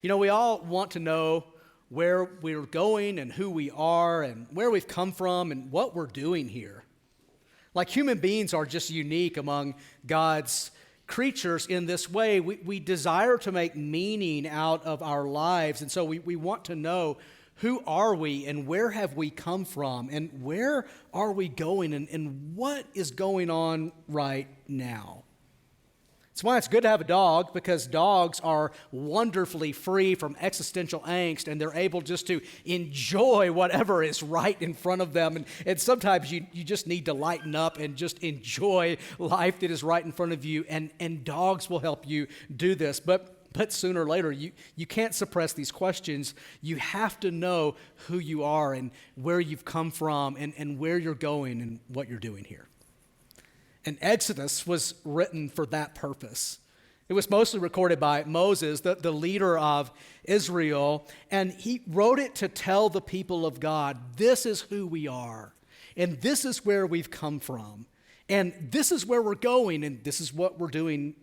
You know, we all want to know where we're going and who we are and where we've come from and what we're doing here. Like human beings are just unique among God's creatures in this way. We desire to make meaning out of our lives, and so we want to know who are we and where have we come from and where are we going and what is going on right now. That's why it's good to have a dog, because dogs are wonderfully free from existential angst and they're able just to enjoy whatever is right in front of them. And sometimes you just need to lighten up and just enjoy life that is right in front of you. And dogs will help you do this. But sooner or later, you can't suppress these questions. You have to know who you are and where you've come from and where you're going and what you're doing here. And Exodus was written for that purpose. It was mostly recorded by Moses, the leader of Israel, and he wrote it to tell the people of God, this is who we are, and this is where we've come from, and this is where we're going, and this is what we're doing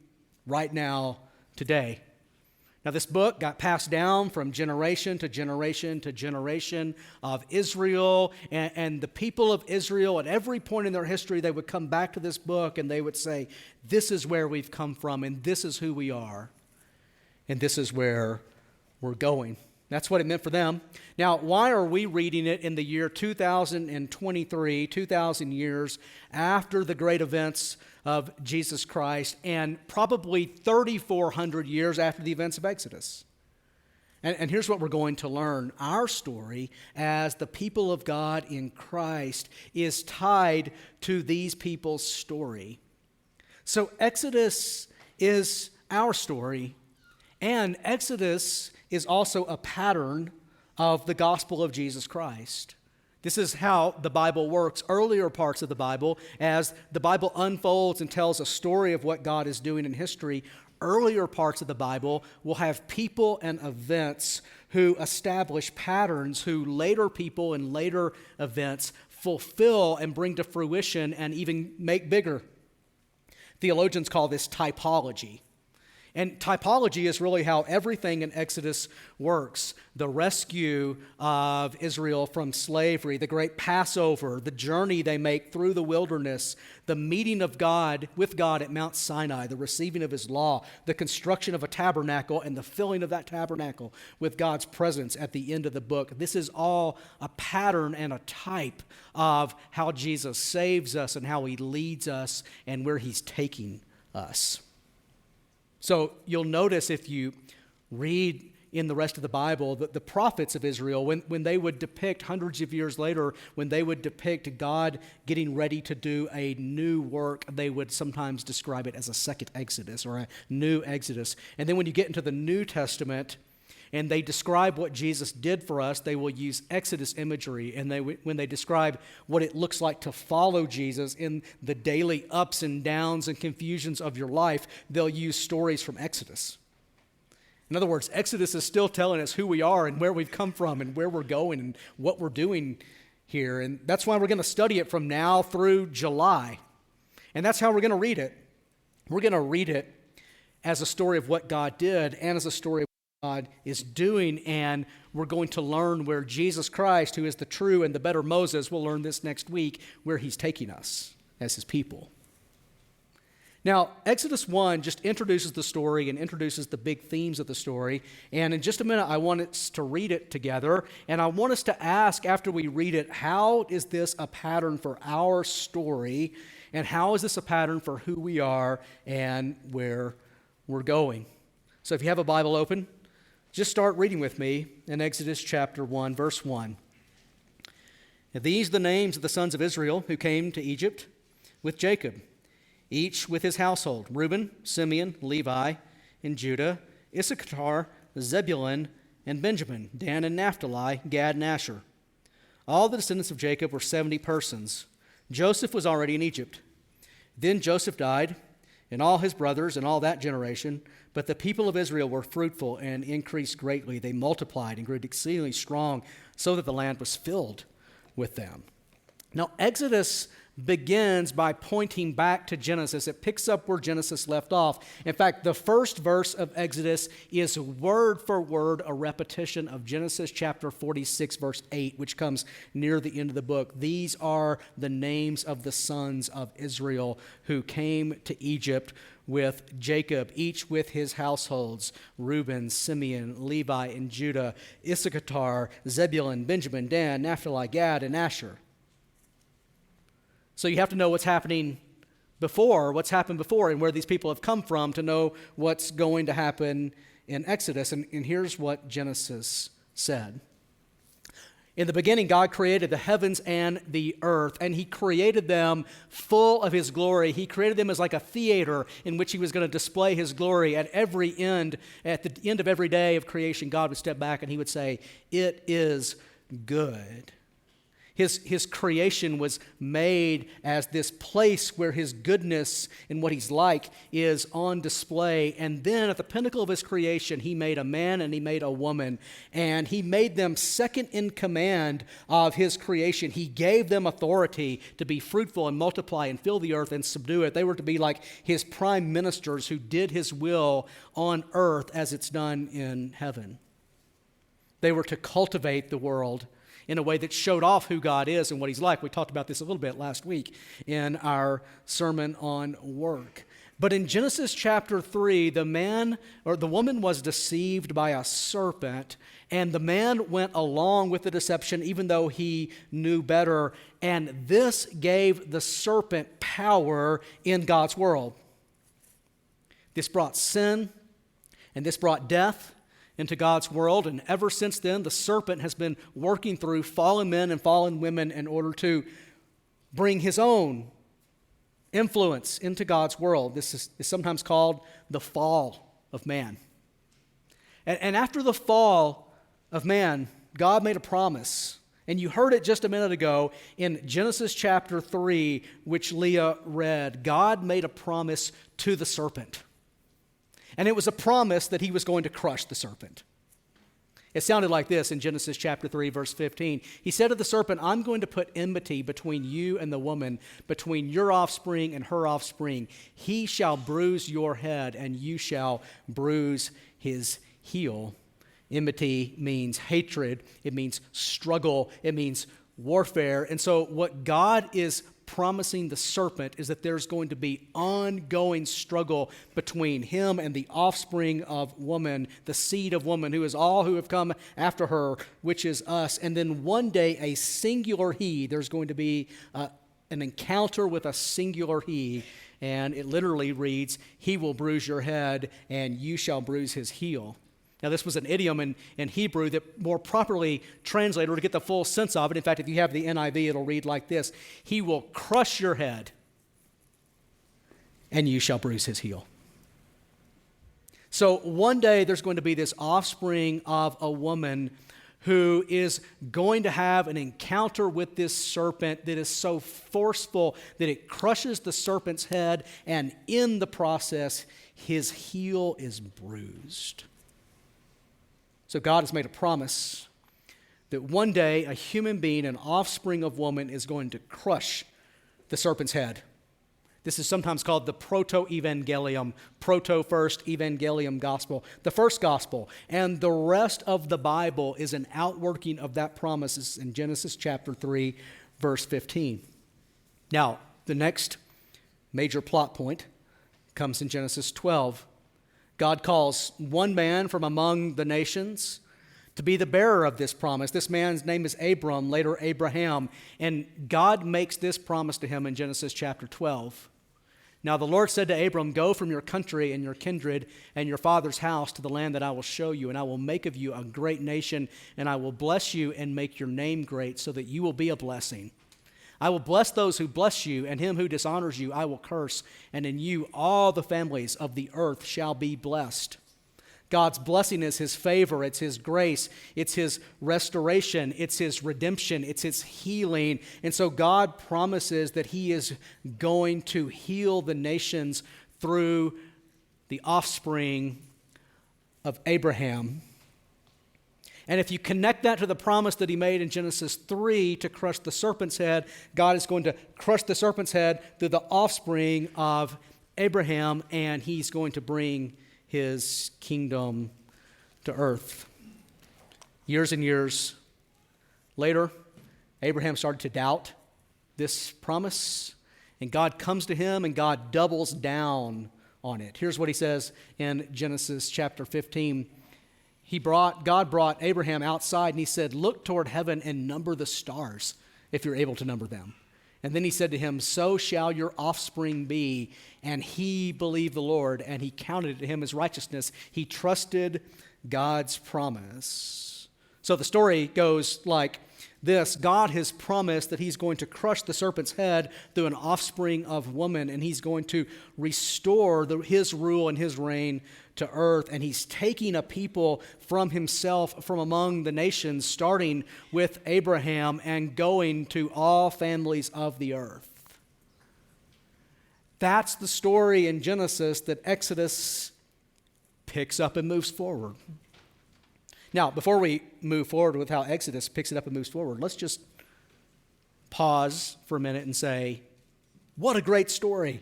right now, today. Now, this book got passed down from generation to generation to generation of Israel, and the people of Israel, at every point in their history, they would come back to this book and they would say, this is where we've come from, and this is who we are, and this is where we're going. That's what it meant for them. Now, why are we reading it in the year 2023, 2,000 years after the great events of Jesus Christ, and probably 3,400 years after the events of Exodus? And here's what we're going to learn. Our story as the people of God in Christ is tied to these people's story. So Exodus is our story, and Exodus is also a pattern of the gospel of Jesus Christ. This is how the Bible works. Earlier parts of the Bible, as the Bible unfolds and tells a story of what God is doing in history, earlier parts of the Bible will have people and events who establish patterns who later people and later events fulfill and bring to fruition and even make bigger. Theologians call this typology. And typology is really how everything in Exodus works. The rescue of Israel from slavery, the great Passover, the journey they make through the wilderness, the meeting of God with God at Mount Sinai, the receiving of his law, the construction of a tabernacle, and the filling of that tabernacle with God's presence at the end of the book. This is all a pattern and a type of how Jesus saves us and how he leads us and where he's taking us. So you'll notice if you read in the rest of the Bible that the prophets of Israel, when they would depict hundreds of years later, when they would depict God getting ready to do a new work, they would sometimes describe it as a second Exodus or a new Exodus. And then when you get into the New Testament and they describe what Jesus did for us, they will use Exodus imagery. And when they describe what it looks like to follow Jesus in the daily ups and downs and confusions of your life, they'll use stories from Exodus. In other words, Exodus is still telling us who we are and where we've come from and where we're going and what we're doing here. And that's why we're going to study it from now through July. And that's how we're going to read it. We're going to read it as a story of what God did and as a story of God is doing, and we're going to learn where Jesus Christ, who is the true and the better Moses, we'll learn this next week, where he's taking us as his people. Now, Exodus 1 just introduces the story and introduces the big themes of the story, and in just a minute I want us to read it together, and I want us to ask after we read it, how is this a pattern for our story, and how is this a pattern for who we are and where we're going? So if you have a Bible open, just start reading with me in Exodus chapter 1, verse 1. Now, these are the names of the sons of Israel who came to Egypt with Jacob, each with his household: Reuben, Simeon, Levi, and Judah, Issachar, Zebulun, and Benjamin, Dan and Naphtali, Gad and Asher. All the descendants of Jacob were 70 persons. Joseph was already in Egypt. Then Joseph died, and all his brothers and all that generation. But the people of Israel were fruitful and increased greatly. They multiplied and grew exceedingly strong, so that the land was filled with them. Now, Exodus begins by pointing back to Genesis. It picks up where Genesis left off. In fact, the first verse of Exodus is word for word a repetition of Genesis chapter 46, verse 8, which comes near the end of the book. These are the names of the sons of Israel who came to Egypt with Jacob, each with his households: Reuben, Simeon, Levi, and Judah, Issachar, Zebulun, Benjamin, Dan, Naphtali, Gad, and Asher. So you have to know what's happened before, and where these people have come from to know what's going to happen in Exodus. And here's what Genesis said. In the beginning, God created the heavens and the earth, and he created them full of his glory. He created them as like a theater in which he was going to display his glory. At the end of every day of creation, God would step back and he would say, "It is good." His creation was made as this place where his goodness and what he's like is on display. And then at the pinnacle of his creation, he made a man and he made a woman. And he made them second in command of his creation. He gave them authority to be fruitful and multiply and fill the earth and subdue it. They were to be like his prime ministers who did his will on earth as it's done in heaven. They were to cultivate the world in a way that showed off who God is and what he's like. We talked about this a little bit last week in our sermon on work. But in Genesis chapter 3, the woman was deceived by a serpent, and the man went along with the deception even though he knew better. And this gave the serpent power in God's world. This brought sin, and this brought death into God's world, and ever since then, the serpent has been working through fallen men and fallen women in order to bring his own influence into God's world. This is sometimes called the fall of man. And after the fall of man, God made a promise, and you heard it just a minute ago in Genesis chapter 3, which Leah read. God made a promise to the serpent. And it was a promise that he was going to crush the serpent. It sounded like this in Genesis chapter 3, verse 15. He said to the serpent, "I'm going to put enmity between you and the woman, between your offspring and her offspring. He shall bruise your head, and you shall bruise his heel." Enmity means hatred. It means struggle. It means warfare. And so what God is promising the serpent is that there's going to be ongoing struggle between him and the offspring of woman, the seed of woman, who is all who have come after her, which is us. And then one day, a singular he, there's going to be an encounter with a singular he, and it literally reads, "He will bruise your head, and you shall bruise his heel." Now, this was an idiom in Hebrew that more properly translated, or to get the full sense of it. In fact, if you have the NIV, it'll read like this: "He will crush your head, and you shall bruise his heel." So one day there's going to be this offspring of a woman who is going to have an encounter with this serpent that is so forceful that it crushes the serpent's head, and in the process, his heel is bruised. So God has made a promise that one day a human being, an offspring of woman, is going to crush the serpent's head. This is sometimes called the proto-evangelium, proto-first evangelium gospel, the first gospel. And the rest of the Bible is an outworking of that promise. It's in Genesis chapter 3, verse 15. Now, the next major plot point comes in Genesis 12. God calls one man from among the nations to be the bearer of this promise. This man's name is Abram, later Abraham, and God makes this promise to him in Genesis chapter 12. "Now the Lord said to Abram, 'Go from your country and your kindred and your father's house to the land that I will show you, and I will make of you a great nation, and I will bless you and make your name great, so that you will be a blessing. I will bless those who bless you, and him who dishonors you I will curse, and in you all the families of the earth shall be blessed.'" God's blessing is his favor, it's his grace, it's his restoration, it's his redemption, it's his healing. And so God promises that he is going to heal the nations through the offspring of Abraham. And if you connect that to the promise that he made in Genesis 3 to crush the serpent's head, God is going to crush the serpent's head through the offspring of Abraham, and he's going to bring his kingdom to earth. Years and years later, Abraham started to doubt this promise, and God comes to him and God doubles down on it. Here's what he says in Genesis chapter 15. God brought Abraham outside and he said, "Look toward heaven and number the stars, if you're able to number them." And then he said to him, "So shall your offspring be." And he believed the Lord, and he counted it to him as righteousness. He trusted God's promise. So the story goes like this. God has promised that he's going to crush the serpent's head through an offspring of woman, and he's going to restore his rule and his reign to earth, and he's taking a people from himself from among the nations, starting with Abraham and going to all families of the earth. That's the story in Genesis that Exodus picks up and moves forward. Now, before we move forward with how Exodus picks it up and moves forward, let's just pause for a minute and say, what a great story.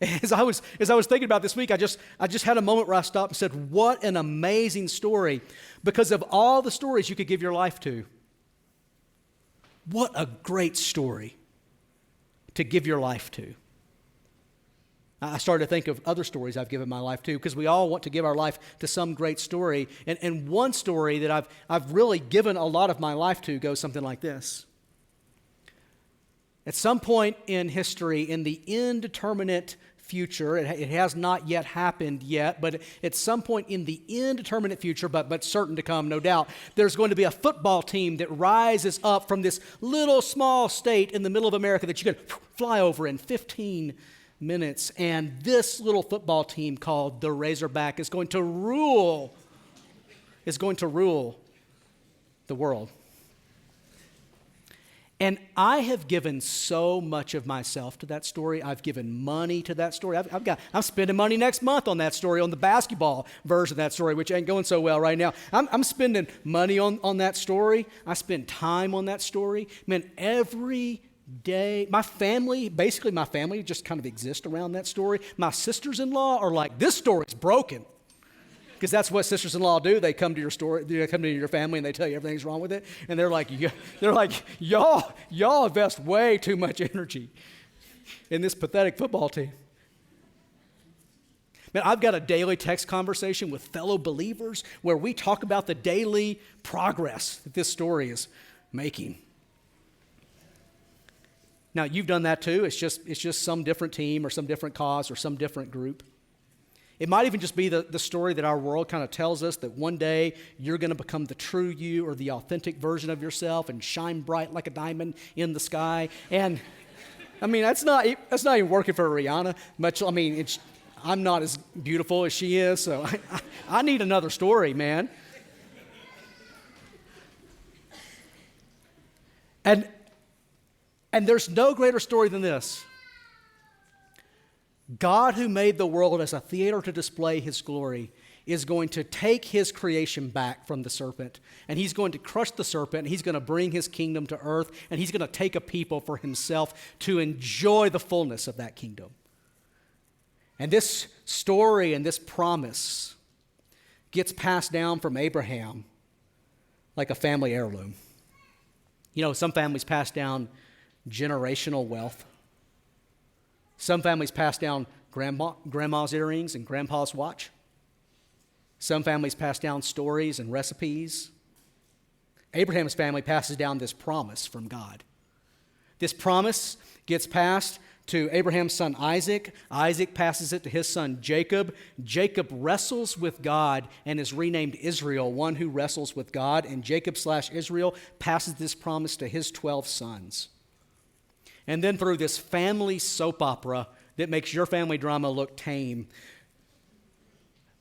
As I was thinking about this week, I just had a moment where I stopped and said, what an amazing story. Because of all the stories you could give your life to, what a great story to give your life to. I started to think of other stories I've given my life to, because we all want to give our life to some great story. And one story that I've really given a lot of my life to goes something like this. At some point in history, in the indeterminate future, it has not yet happened yet, but at some point in the indeterminate future, but certain to come, no doubt, there's going to be a football team that rises up from this little small state in the middle of America that you can fly over in 15 minutes. And this little football team called the Razorback is going to rule the world. And I have given so much of myself to that story. I've given money to that story. I'm spending money next month on that story, on the basketball version of that story, which ain't going so well right now. I'm spending money on that story. I spend time on that story. Man, every day, my family just kind of exists around that story. My sisters-in-law are like, this story's broken. Because that's what sisters-in-law do. They come to your story, they come to your family, and they tell you everything's wrong with it. And they're like, y'all invest way too much energy in this pathetic football team. Man, I've got a daily text conversation with fellow believers where we talk about the daily progress that this story is making. Now, you've done that too. It's just some different team or some different cause or some different group. It might even just be the story that our world kind of tells us, that one day you're going to become the true you or the authentic version of yourself and shine bright like a diamond in the sky. And I mean, that's not even working for Rihanna much. I mean, I'm not as beautiful as she is, so I need another story, man. And there's no greater story than this. God, who made the world as a theater to display his glory, is going to take his creation back from the serpent, and he's going to crush the serpent, and he's going to bring his kingdom to earth, and he's going to take a people for himself to enjoy the fullness of that kingdom. And this story and this promise gets passed down from Abraham like a family heirloom. You know, some families pass down generational wealth. Some families pass down grandma's earrings and grandpa's watch. Some families pass down stories and recipes. Abraham's family passes down this promise from God. This promise gets passed to Abraham's son Isaac. Isaac passes it to his son Jacob. Jacob wrestles with God and is renamed Israel, one who wrestles with God. And Jacob/Israel passes this promise to his 12 sons. And then through this family soap opera that makes your family drama look tame,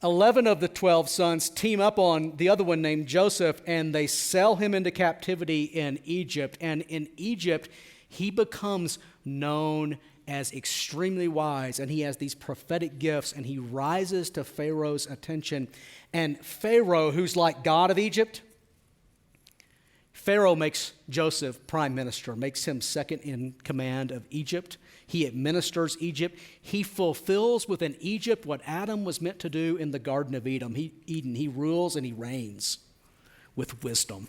11 of the 12 sons team up on the other one named Joseph, and they sell him into captivity in Egypt. And in Egypt, he becomes known as extremely wise, and he has these prophetic gifts, and he rises to Pharaoh's attention. And Pharaoh, who's like God of Egypt, Pharaoh makes Joseph prime minister, makes him second in command of Egypt. He administers Egypt. He fulfills within Egypt what Adam was meant to do in the Garden of Eden. He rules and he reigns with wisdom.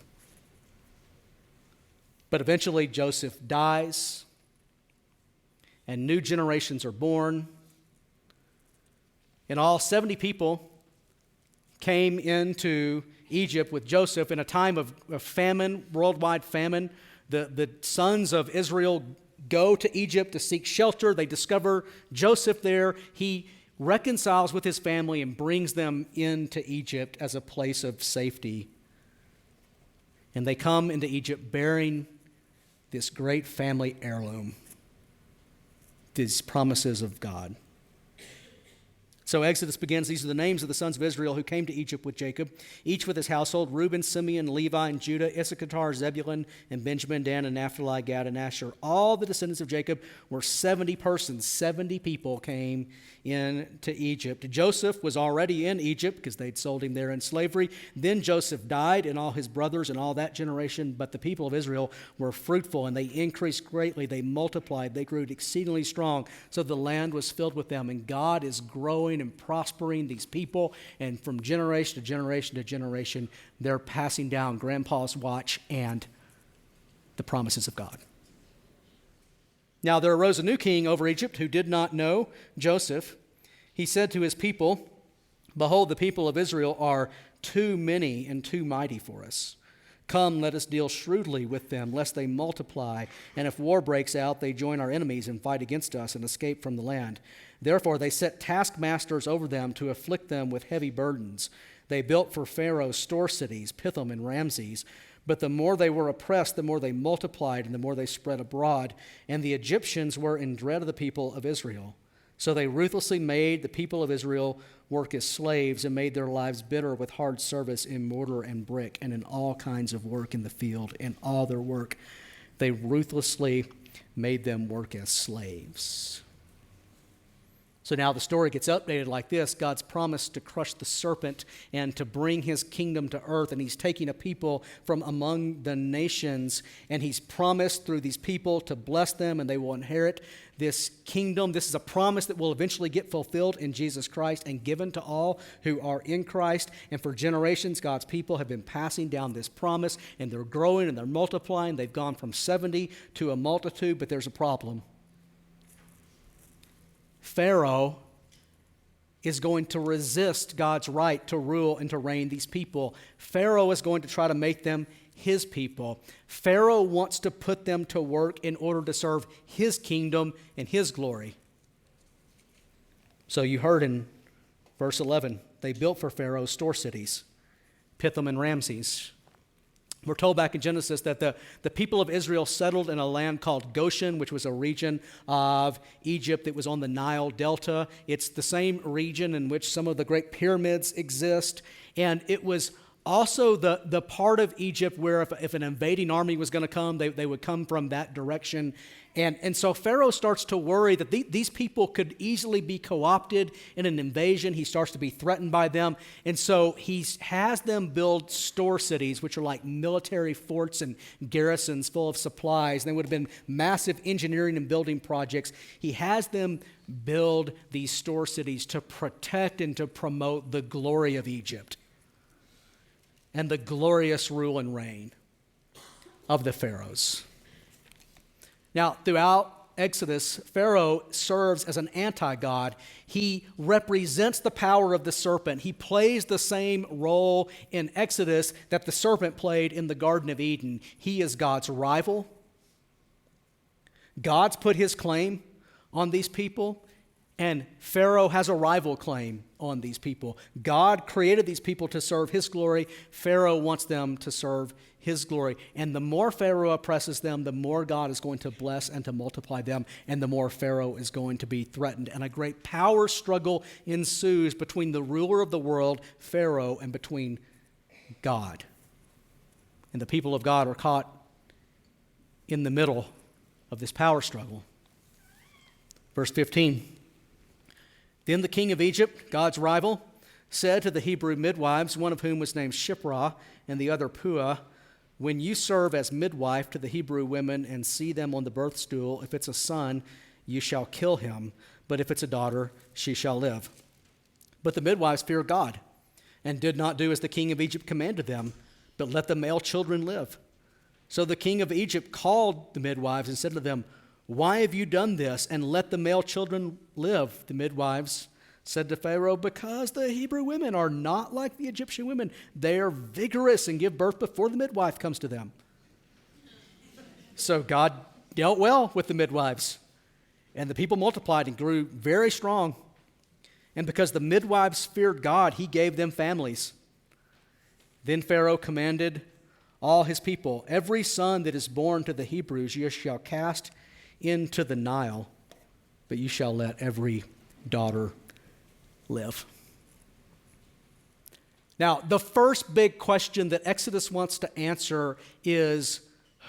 But eventually Joseph dies, and new generations are born. And all 70 people came into Egypt with Joseph in a time of famine, worldwide famine. The sons of Israel go to Egypt to seek shelter. They discover Joseph there. He reconciles with his family and brings them into Egypt as a place of safety. And they come into Egypt bearing this great family heirloom, these promises of God. So Exodus begins. These are the names of the sons of Israel who came to Egypt with Jacob, each with his household: Reuben, Simeon, Levi, and Judah, Issachar, Zebulun, and Benjamin, Dan, and Naphtali, Gad, and Asher. All the descendants of Jacob were 70 persons. 70 people came into Egypt. Joseph was already in Egypt because they'd sold him there in slavery. Then Joseph died, and all his brothers and all that generation. But the people of Israel were fruitful, and they increased greatly. They multiplied. They grew exceedingly strong. So the land was filled with them, and God is growing and prospering these people, and from generation to generation to generation, they're passing down grandpa's watch and the promises of God. Now there arose a new king over Egypt who did not know Joseph. He said to his people, "Behold, the people of Israel are too many and too mighty for us. Come, let us deal shrewdly with them, lest they multiply, and if war breaks out, they join our enemies and fight against us and escape from the land." Therefore they set taskmasters over them to afflict them with heavy burdens. They built for Pharaoh store cities, Pithom and Ramses. But the more they were oppressed, the more they multiplied, and the more they spread abroad. And the Egyptians were in dread of the people of Israel. So they ruthlessly made the people of Israel work as slaves, and made their lives bitter with hard service in mortar and brick, and in all kinds of work in the field. In all their work, they ruthlessly made them work as slaves. So now the story gets updated like this. God's promised to crush the serpent and to bring his kingdom to earth, and he's taking a people from among the nations, and he's promised through these people to bless them, and they will inherit this kingdom. This is a promise that will eventually get fulfilled in Jesus Christ and given to all who are in Christ. And for generations, God's people have been passing down this promise, and they're growing and they're multiplying. They've gone from 70 to a multitude, but there's a problem. Pharaoh is going to resist God's right to rule and to reign these people. Pharaoh is going to try to make them his people. Pharaoh wants to put them to work in order to serve his kingdom and his glory. So you heard in verse 11, they built for Pharaoh store cities, Pithom and Ramses. We're told back in Genesis that the people of Israel settled in a land called Goshen, which was a region of Egypt that was on the Nile Delta. It's the same region in which some of the great pyramids exist. And it was also the part of Egypt where if an invading army was going to come, they would come from that direction. And so Pharaoh starts to worry that these people could easily be co-opted in an invasion. He starts to be threatened by them. And so he has them build store cities, which are like military forts and garrisons full of supplies. They would have been massive engineering and building projects. He has them build these store cities to protect and to promote the glory of Egypt and the glorious rule and reign of the pharaohs. Now, throughout Exodus, Pharaoh serves as an anti-God. He represents the power of the serpent. He plays the same role in Exodus that the serpent played in the Garden of Eden. He is God's rival. God's put his claim on these people, and Pharaoh has a rival claim on these people. God created these people to serve his glory. Pharaoh wants them to serve his glory. And the more Pharaoh oppresses them, the more God is going to bless and to multiply them, and the more Pharaoh is going to be threatened. And a great power struggle ensues between the ruler of the world, Pharaoh, and between God. And the people of God are caught in the middle of this power struggle. Verse 15. Then the king of Egypt, God's rival, said to the Hebrew midwives, one of whom was named Shiphrah and the other Puah, when you serve as midwife to the Hebrew women and see them on the birth stool, if it's a son, you shall kill him, but if it's a daughter, she shall live. But the midwives feared God and did not do as the king of Egypt commanded them, but let the male children live. So the king of Egypt called the midwives and said to them, why have you done this and let the male children live? The midwives said to Pharaoh, because the Hebrew women are not like the Egyptian women. They are vigorous and give birth before the midwife comes to them. So God dealt well with the midwives, and the people multiplied and grew very strong. And because the midwives feared God, he gave them families. Then Pharaoh commanded all his people, every son that is born to the Hebrews you shall cast into the Nile, but you shall let every daughter live. Now, the first big question that Exodus wants to answer is,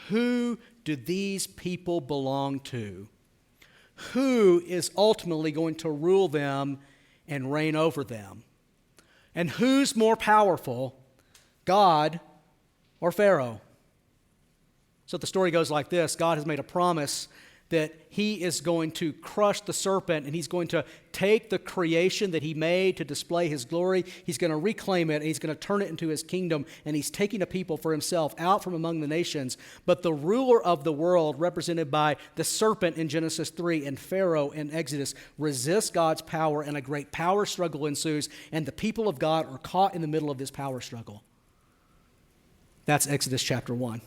who do these people belong to? Who is ultimately going to rule them and reign over them? And who's more powerful, God or Pharaoh? So the story goes like this. God has made a promise that he is going to crush the serpent, and he's going to take the creation that he made to display his glory. He's going to reclaim it, and he's going to turn it into his kingdom, and he's taking a people for himself out from among the nations. But the ruler of the world, represented by the serpent in Genesis 3 and Pharaoh in Exodus, resists God's power, and a great power struggle ensues, and the people of God are caught in the middle of this power struggle. That's Exodus chapter 1.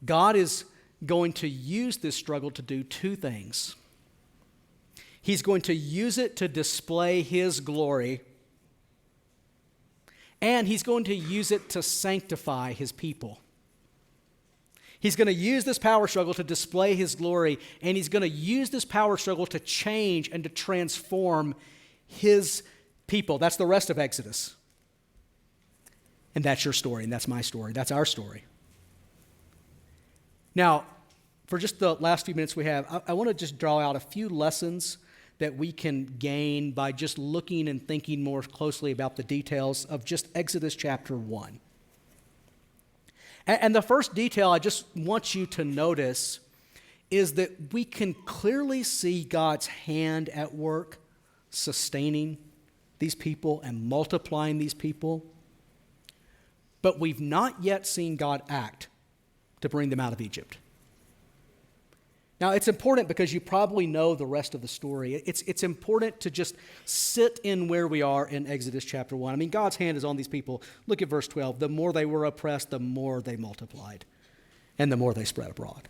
God is going to use this struggle to do two things. He's going to use it to display his glory, and he's going to use it to sanctify his people. He's going to use this power struggle to display his glory, and he's going to use this power struggle to change and to transform his people. That's the rest of Exodus. And that's your story, and that's my story. That's our story. Now, for just the last few minutes we have, I want to just draw out a few lessons that we can gain by just looking and thinking more closely about the details of just Exodus chapter 1. And the first detail I just want you to notice is that we can clearly see God's hand at work sustaining these people and multiplying these people, but we've not yet seen God act to bring them out of Egypt. Now, it's important because you probably know the rest of the story. It's important to just sit in where we are in Exodus chapter 1. I mean, God's hand is on these people. Look at verse 12. The more they were oppressed, the more they multiplied, and the more they spread abroad.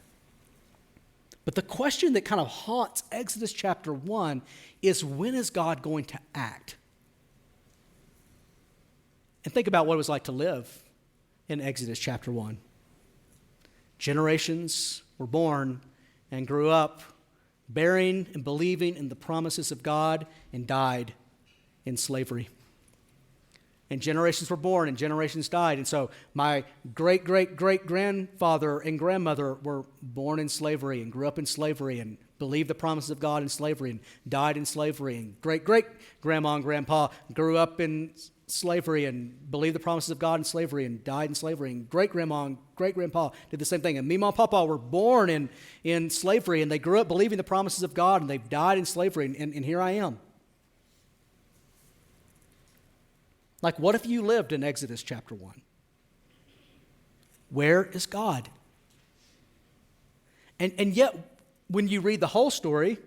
But the question that kind of haunts Exodus chapter 1 is, when is God going to act? And think about what it was like to live in Exodus chapter 1. Generations were born and grew up bearing and believing in the promises of God and died in slavery. And generations were born and generations died. And so my great-great-great-grandfather and grandmother were born in slavery and grew up in slavery and believed the promises of God in slavery and died in slavery. And great-great-grandma and grandpa grew up in slavery and believed the promises of God in slavery and died in slavery. And great-grandma and great-grandpa did the same thing. And Mima and Papa were born in slavery, and they grew up believing the promises of God, and they've died in slavery, and here I am. Like, what if you lived in Exodus chapter 1? Where is God? And yet, when you read the whole story,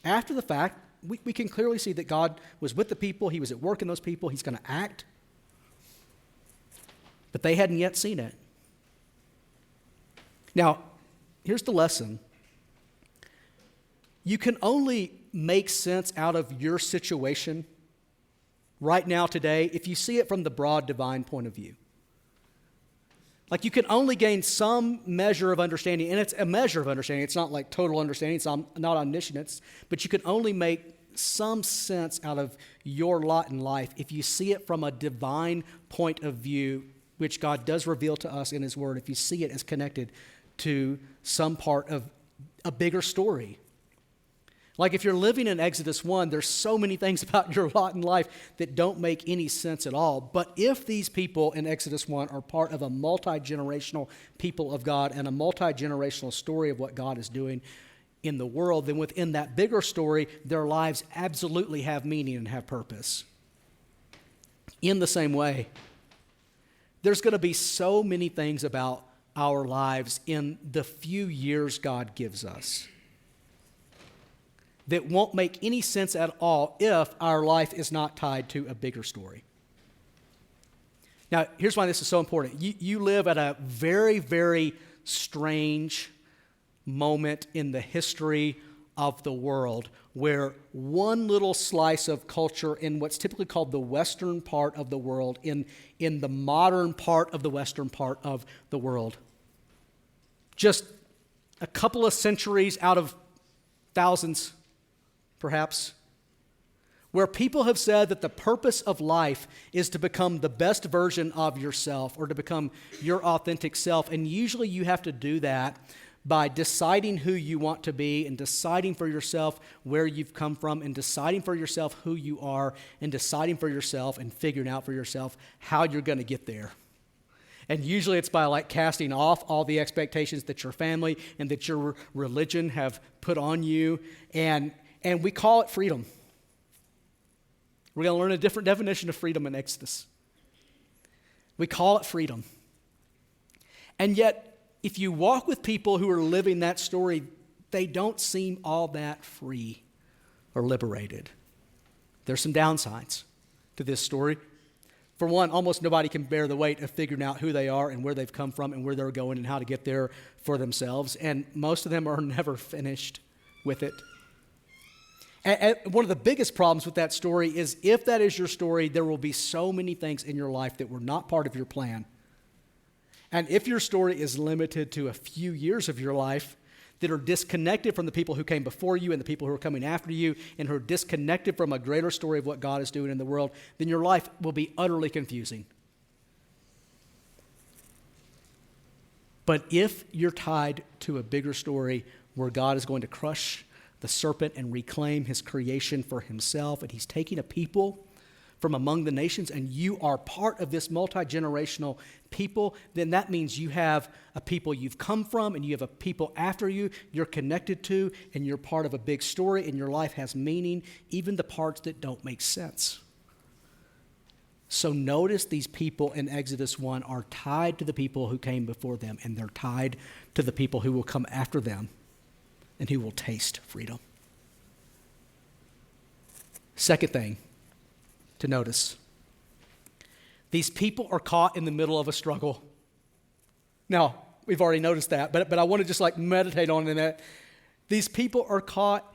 after the fact, we can clearly see that God was with the people. He was at work in those people. He's going to act. But they hadn't yet seen it. Now, here's the lesson. You can only make sense out of your situation right now, today, if you see it from the broad divine point of view. Like, you can only gain some measure of understanding, and it's a measure of understanding. It's not like total understanding. It's not omniscience, but you can only make some sense out of your lot in life if you see it from a divine point of view, which God does reveal to us in his word, if you see it as connected to some part of a bigger story. Like if you're living in Exodus 1, there's so many things about your lot in life that don't make any sense at all. But if these people in Exodus 1 are part of a multi-generational people of God and a multi-generational story of what God is doing in the world, then within that bigger story, their lives absolutely have meaning and have purpose. In the same way, there's going to be so many things about our lives in the few years God gives us that won't make any sense at all if our life is not tied to a bigger story. Now, here's why this is so important. You live at a very, very strange moment in the history of the world where one little slice of culture in what's typically called the Western part of the world, in the modern part of the Western part of the world, just a couple of centuries out of thousands, perhaps, where people have said that the purpose of life is to become the best version of yourself or to become your authentic self. And usually you have to do that by deciding who you want to be and deciding for yourself where you've come from and deciding for yourself who you are and deciding for yourself and figuring out for yourself how you're going to get there. And usually it's by like casting off all the expectations that your family and that your religion have put on you. And we call it freedom. We're going to learn a different definition of freedom in Exodus. We call it freedom. And yet, if you walk with people who are living that story, they don't seem all that free or liberated. There's some downsides to this story. For one, almost nobody can bear the weight of figuring out who they are and where they've come from and where they're going and how to get there for themselves. And most of them are never finished with it. And one of the biggest problems with that story is if that is your story, there will be so many things in your life that were not part of your plan. And if your story is limited to a few years of your life that are disconnected from the people who came before you and the people who are coming after you and who are disconnected from a greater story of what God is doing in the world, then your life will be utterly confusing. But if you're tied to a bigger story where God is going to crush the serpent and reclaim his creation for himself, and he's taking a people from among the nations, and you are part of this multi-generational people, then that means you have a people you've come from, and you have a people after you you're connected to, and you're part of a big story, and your life has meaning, even the parts that don't make sense. So notice these people in Exodus 1 are tied to the people who came before them, and they're tied to the people who will come after them and who will taste freedom. Second thing to notice, these people are caught in the middle of a struggle. Now, we've already noticed that, but I want to just like meditate on that. These people are caught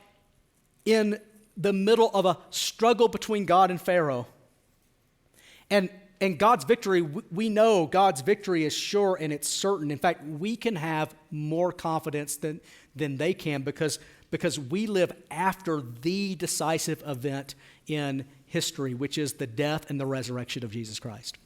in the middle of a struggle between God and Pharaoh. And God's victory, we know God's victory is sure and it's certain. In fact, we can have more confidence than they can because we live after the decisive event in history, which is the death and the resurrection of Jesus Christ.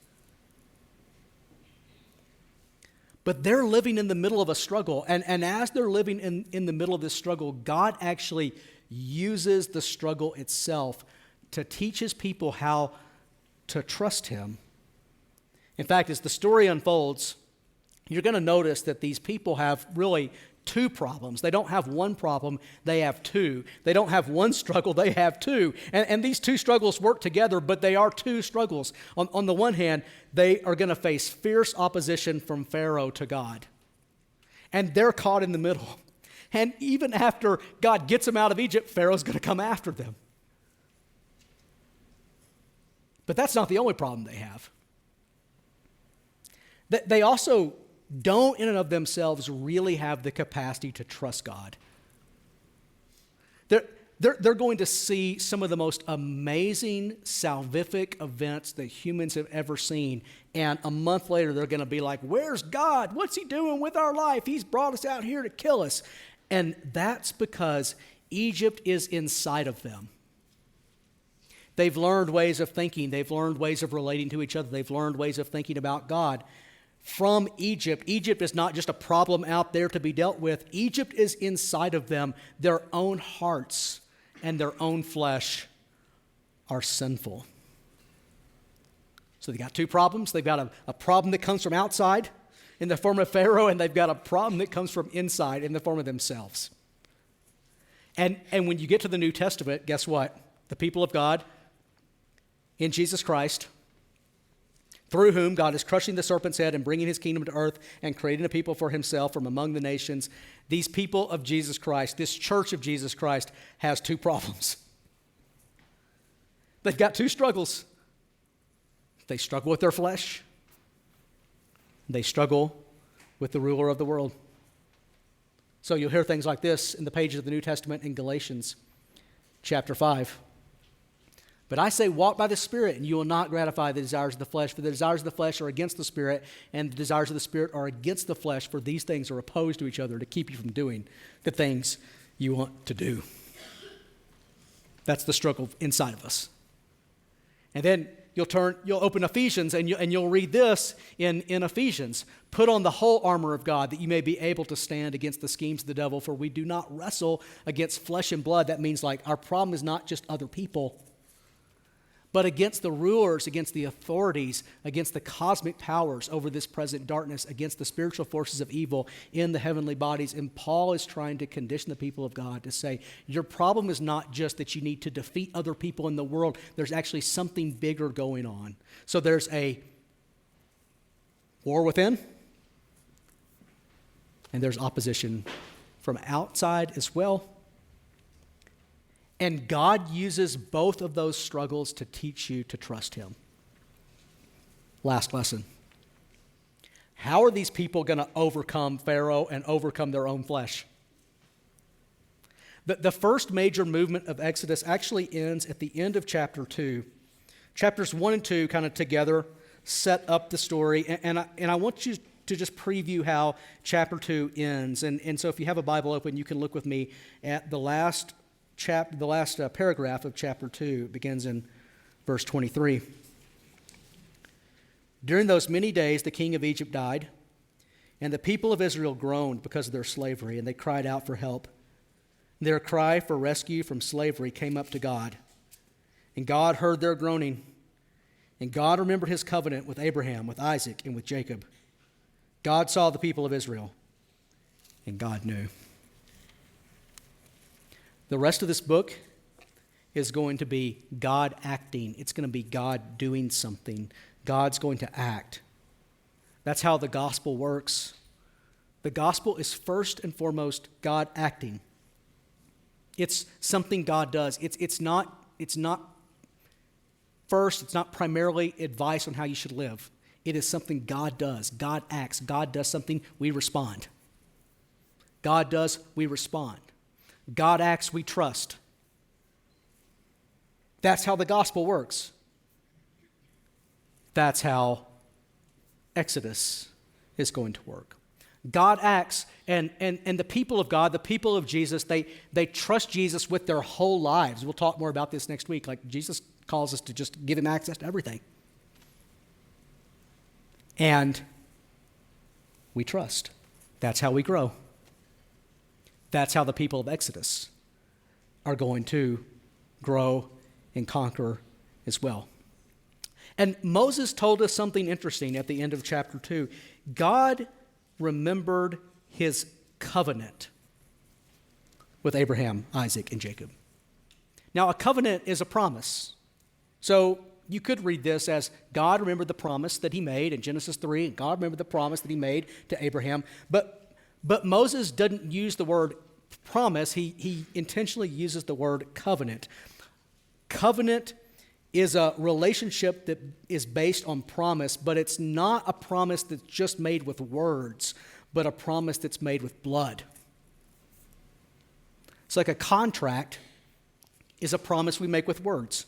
But they're living in the middle of a struggle. And as they're living in the middle of this struggle, God actually uses the struggle itself to teach his people how to trust him. In fact, as the story unfolds, you're going to notice that these people have really two problems. They don't have one problem, they have two. They don't have one struggle, they have two. And these two struggles work together, but they are two struggles. On the one hand, they are going to face fierce opposition from Pharaoh to God. And they're caught in the middle. And even after God gets them out of Egypt, Pharaoh's going to come after them. But that's not the only problem they have. They also don't in and of themselves really have the capacity to trust God. They're going to see some of the most amazing salvific events that humans have ever seen. And a month later, they're going to be like, where's God? What's he doing with our life? He's brought us out here to kill us. And that's because Egypt is inside of them. They've learned ways of thinking. They've learned ways of relating to each other. They've learned ways of thinking about God. From Egypt. Egypt is not just a problem out there to be dealt with. Egypt is inside of them. Their own hearts and their own flesh are sinful. So they got two problems. They've got a problem that comes from outside in the form of Pharaoh, and they've got a problem that comes from inside in the form of themselves. And when you get to the New Testament, guess what? The people of God in Jesus Christ, through whom God is crushing the serpent's head and bringing his kingdom to earth and creating a people for himself from among the nations. These people of Jesus Christ, this church of Jesus Christ, has two problems. They've got two struggles. They struggle with their flesh. They struggle with the ruler of the world. So you'll hear things like this in the pages of the New Testament in Galatians chapter 5. But I say, walk by the Spirit, and you will not gratify the desires of the flesh. For the desires of the flesh are against the Spirit, and the desires of the Spirit are against the flesh. For these things are opposed to each other to keep you from doing the things you want to do. That's the struggle inside of us. And then you'll open Ephesians, and you'll read this in Ephesians. Put on the whole armor of God, that you may be able to stand against the schemes of the devil. For we do not wrestle against flesh and blood. That means like our problem is not just other people, but against the rulers, against the authorities, against the cosmic powers over this present darkness, against the spiritual forces of evil in the heavenly bodies. And Paul is trying to condition the people of God to say, your problem is not just that you need to defeat other people in the world. There's actually something bigger going on. So there's a war within, and there's opposition from outside as well. And God uses both of those struggles to teach you to trust him. Last lesson. How are these people going to overcome Pharaoh and overcome their own flesh? The first major movement of Exodus actually ends at the end of chapter 2. Chapters 1 and 2 kind of together set up the story. And I want you to just preview how chapter 2 ends. And so if you have a Bible open, you can look with me at the last paragraph of chapter 2. It begins in verse 23. During those many days, the king of Egypt died, and the people of Israel groaned because of their slavery, and they cried out for help. Their cry for rescue from slavery came up to God, and God heard their groaning. And God remembered his covenant with Abraham, with Isaac, and with Jacob. God saw the people of Israel, and God knew. The rest of this book is going to be God acting. It's going to be God doing something. God's going to act. That's how the gospel works. The gospel is first and foremost God acting. It's something God does. It's not first, it's not primarily advice on how you should live. It is something God does. God acts. God does something, we respond. God does, we respond. God acts, we trust. That's how the gospel works. That's how Exodus is going to work. God acts, and the people of God, the people of Jesus, they trust Jesus with their whole lives. We'll talk more about this next week. Like Jesus calls us to just give him access to everything. And we trust. That's how we grow. That's how the people of Exodus are going to grow and conquer as well. And Moses told us something interesting at the end of chapter 2. God remembered his covenant with Abraham, Isaac, and Jacob. Now, a covenant is a promise. So you could read this as God remembered the promise that he made in Genesis 3, and God remembered the promise that he made to Abraham. But Moses doesn't use the word promise. He intentionally uses the word covenant. Covenant is a relationship that is based on promise, but it's not a promise that's just made with words, but a promise that's made with blood. It's like a contract is a promise we make with words.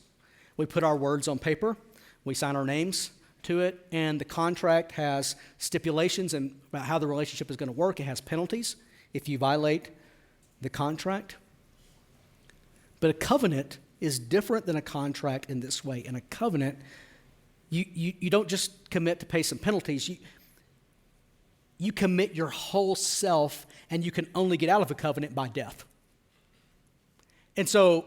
We put our words on paper, we sign our names to it, and the contract has stipulations and about how the relationship is going to work. It has penalties if you violate the contract. But a covenant is different than a contract in this way. In a covenant, you don't just commit to pay some penalties. You commit your whole self, and you can only get out of a covenant by death. And so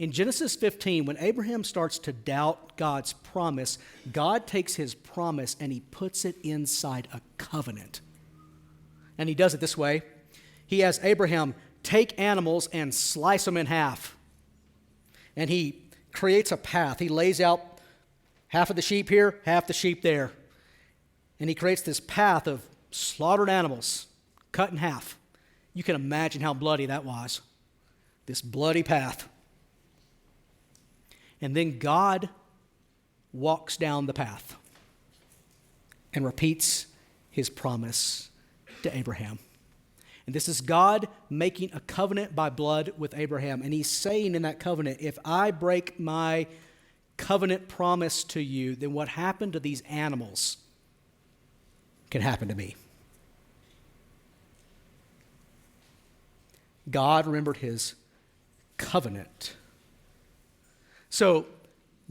In Genesis 15, when Abraham starts to doubt God's promise, God takes his promise and he puts it inside a covenant. And he does it this way. He has Abraham take animals and slice them in half. And he creates a path. He lays out half of the sheep here, half the sheep there. And he creates this path of slaughtered animals, cut in half. You can imagine how bloody that was. This bloody path. And then God walks down the path and repeats his promise to Abraham. And this is God making a covenant by blood with Abraham. And he's saying in that covenant, if I break my covenant promise to you, then what happened to these animals can happen to me. God remembered his covenant. So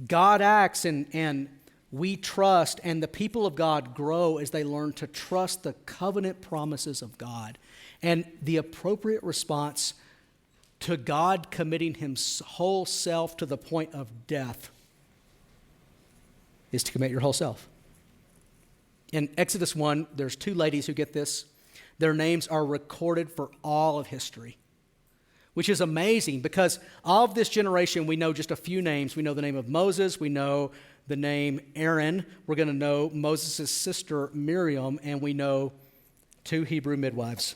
God acts and we trust, and the people of God grow as they learn to trust the covenant promises of God. And the appropriate response to God committing his whole self to the point of death is to commit your whole self. In Exodus 1, there's two ladies who get this. Their names are recorded for all of history, which is amazing because of this generation, we know just a few names. We know the name of Moses. We know the name Aaron. We're going to know Moses' sister Miriam, and we know two Hebrew midwives.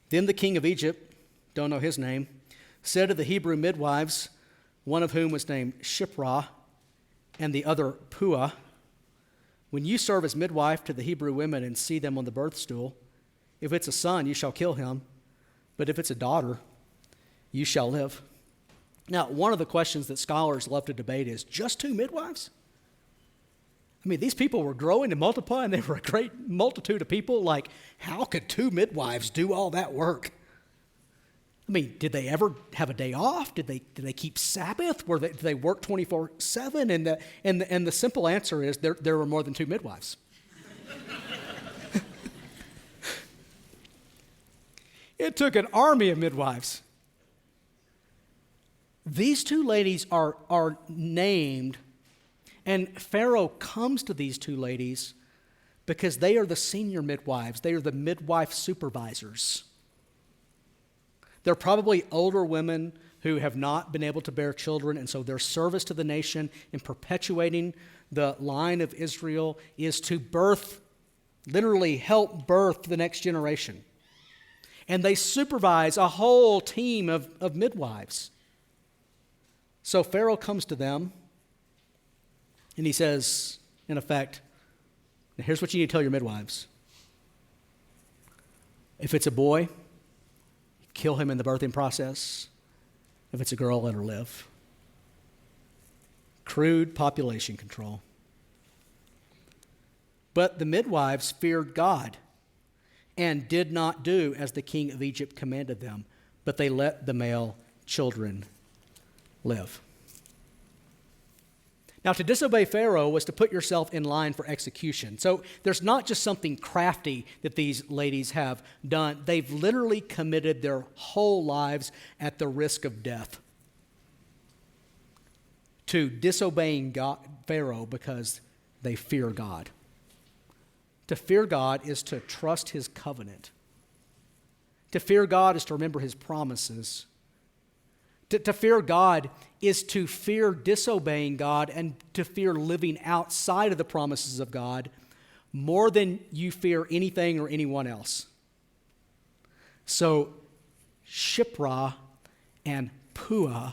Then the king of Egypt, don't know his name, said to the Hebrew midwives, one of whom was named Shiphrah and the other Puah, when you serve as midwife to the Hebrew women and see them on the birth stool, if it's a son, you shall kill him. But if it's a daughter, you shall live. Now, one of the questions that scholars love to debate is, just two midwives? I mean, these people were growing and multiplying. They were a great multitude of people. Like, how could two midwives do all that work? I mean, did they ever have a day off? Did they keep Sabbath? Did they work 24/7? And the simple answer is there were more than two midwives. It took an army of midwives. These two ladies are named, and Pharaoh comes to these two ladies because they are the senior midwives. They are the midwife supervisors. They're probably older women who have not been able to bear children, and so their service to the nation in perpetuating the line of Israel is to birth, literally help birth the next generation. And they supervise a whole team of midwives. So Pharaoh comes to them, and he says, in effect, here's what you need to tell your midwives. If it's a boy, kill him in the birthing process. If it's a girl, let her live. Crude population control. But the midwives feared God and did not do as the king of Egypt commanded them, but they let the male children live. Now, to disobey Pharaoh was to put yourself in line for execution. So there's not just something crafty that these ladies have done. They've literally committed their whole lives at the risk of death to disobeying Pharaoh because they fear God. To fear God is to trust his covenant. To fear God is to remember his promises. To fear God is to fear disobeying God and to fear living outside of the promises of God more than you fear anything or anyone else. So Shiphrah and Puah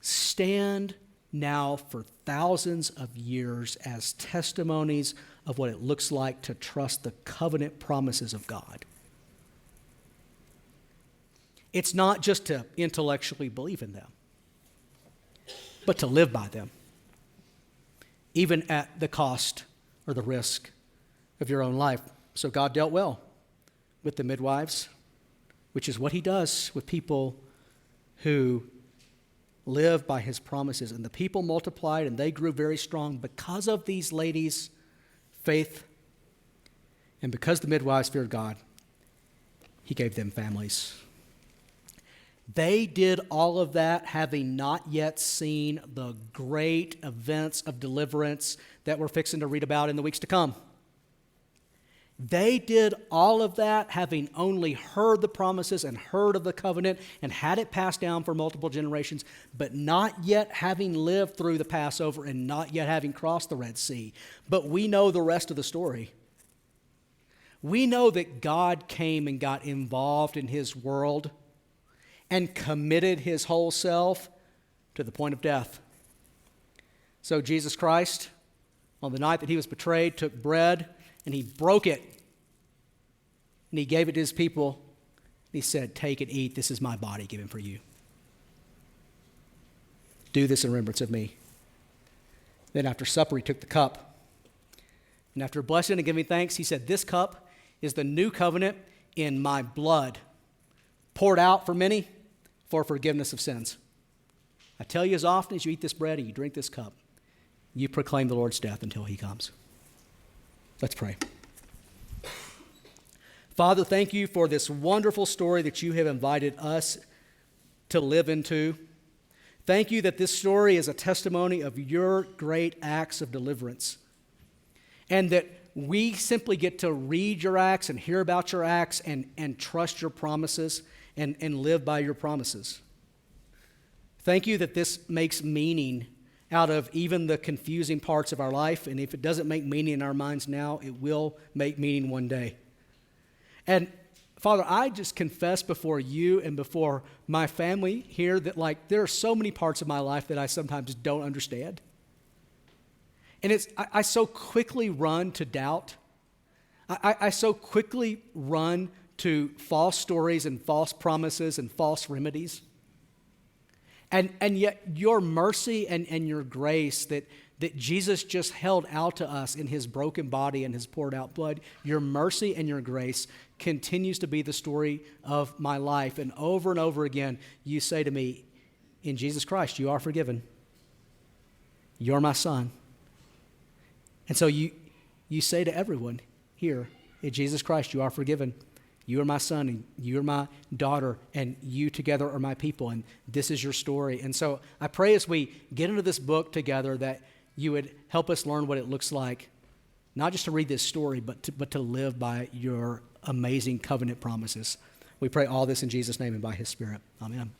stand now for thousands of years as testimonies of what it looks like to trust the covenant promises of God. It's not just to intellectually believe in them, but to live by them, even at the cost or the risk of your own life. So God dealt well with the midwives, which is what he does with people who live by his promises. And the people multiplied and they grew very strong because of these ladies' faith, and because the midwives feared God, he gave them families. They did all of that having not yet seen the great events of deliverance that we're fixing to read about in the weeks to come. They did all of that having only heard the promises and heard of the covenant and had it passed down for multiple generations, but not yet having lived through the Passover and not yet having crossed the Red Sea. But we know the rest of the story. We know that God came and got involved in his world and committed his whole self to the point of death. So Jesus Christ, on the night that he was betrayed, took bread and he broke it. And he gave it to his people. He said, "Take and eat. This is my body given for you. Do this in remembrance of me." Then after supper, he took the cup. And after blessing and giving thanks, he said, "This cup is the new covenant in my blood, poured out for many for forgiveness of sins. I tell you, as often as you eat this bread and you drink this cup, you proclaim the Lord's death until he comes." Let's pray. Father, thank you for this wonderful story that you have invited us to live into. Thank you that this story is a testimony of your great acts of deliverance, and that we simply get to read your acts and hear about your acts and trust your promises and live by your promises. Thank you that this makes meaning out of even the confusing parts of our life, and if it doesn't make meaning in our minds now, it will make meaning one day. And Father, I just confess before you and before my family here that there are so many parts of my life that I sometimes don't understand. And I so quickly run to doubt. I so quickly run to false stories and false promises and false remedies. And yet your mercy and your grace that Jesus just held out to us in his broken body and his poured out blood, your mercy and your grace continues to be the story of my life. And over again, you say to me, in Jesus Christ, you are forgiven. You're my son. And so you say to everyone here, in Jesus Christ, you are forgiven. You are my son, and you are my daughter, and you together are my people, and this is your story. And so I pray as we get into this book together that you would help us learn what it looks like, not just to read this story, but to live by your amazing covenant promises. We pray all this in Jesus' name and by his Spirit. Amen.